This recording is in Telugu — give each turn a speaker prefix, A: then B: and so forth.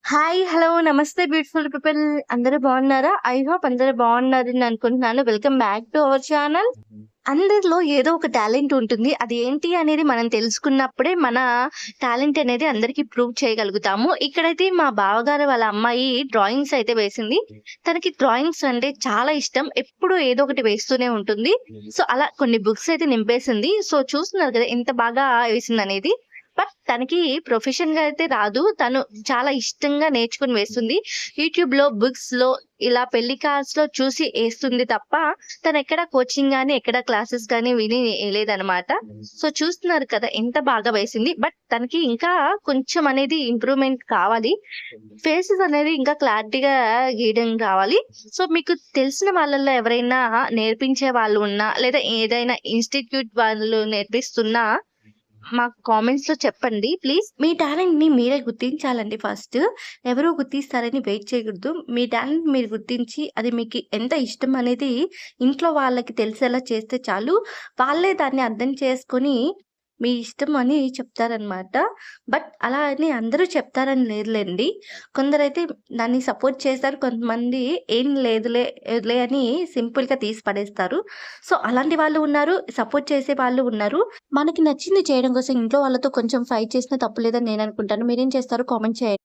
A: హాయ్! హలో! నమస్తే బ్యూటిఫుల్ పీపుల్ అందరూ బాగున్నారా? ఐ హోప్ అందరూ బాగున్నారని అనుకుంటున్నాను. Welcome back to our channel. అందరిలో ఏదో ఒక టాలెంట్ ఉంటుంది. అది ఏంటి అనేది మనం తెలుసుకున్నప్పుడే మన టాలెంట్ అనేది అందరికి ప్రూవ్ చేయగలుగుతాము. ఇక్కడైతే మా బావగారు వాళ్ళ అమ్మాయి డ్రాయింగ్స్ అయితే వేసింది. తనకి డ్రాయింగ్స్ అంటే చాలా ఇష్టం. ఎప్పుడూ ఏదో ఒకటి వేస్తూనే ఉంటుంది. సో, అలా కొన్ని బుక్స్ అయితే నింపేసింది. సో, చూస్తున్నారు కదా ఎంత బాగా వేసిందనేది. బట్ తనకి ప్రొఫెషన్‌గా అయితే రాదు. తను చాలా ఇష్టంగా నేర్చుకొని వేస్తుంది. యూట్యూబ్‌లో, బుక్స్‌లో ఇలా పెళ్లి కార్డ్స్‌లో చూసి ఏస్తుంది తప్ప తనెక్కడ కోచింగ్ గాని, ఎక్కడ క్లాసెస్ గాని విని ఏయలేదనమాట. సో, చూస్తున్నారు కదా ఎంత బాగా వేసింది. బట్ తనకి ఇంకా కొంచెం అనేది ఇంప్రూవ్‌మెంట్ కావాలి. ఫేసెస్ అనేది ఇంకా క్లారిటీగా గీయడం రావాలి. సో, మీకు తెలిసిన వాళ్ళలో ఎవరైనా నేర్పించే వాళ్ళు ఉన్నా, లేదా ఏదైనా ఇన్‌స్టిట్యూట్ వాళ్ళు నేర్పిస్తున్నా మాకు కామెంట్స్‌లో చెప్పండి ప్లీజ్. మీ టాలెంట్‌ని మీరే గుర్తించాలండి ఫస్ట్. ఎవరో గుర్తిస్తారని వెయిట్ చేయకూడదు. మీ టాలెంట్ మీరు గుర్తించి అది మీకు ఎంత ఇష్టం అనేది ఇంట్లో వాళ్ళకి తెలిసేలా చేస్తే చాలు. వాళ్ళే దాన్ని అర్థం చేసుకొని మీ ఇష్టం అని చెప్తారనమాట. బట్ అలా అని అందరూ చెప్తారని లేదులెండి. కొందరైతే దాన్ని సపోర్ట్ చేస్తారు. కొంతమంది ఏం లేదులే, వదిలేయ్ అని సింపుల్‌గా తీసి పడేస్తారు. సో, అలాంటి వాళ్ళు ఉన్నారు. సపోర్ట్ చేసే వాళ్ళు ఉన్నారు. మనకి నచ్చింది చేయడం కోసం ఇంట్లో వాళ్ళతో కొంచెం ఫైట్ చేసినా తప్పు లేదని నేననుకుంటాను. మీరేం చేస్తారో కామెంట్ చేయండి.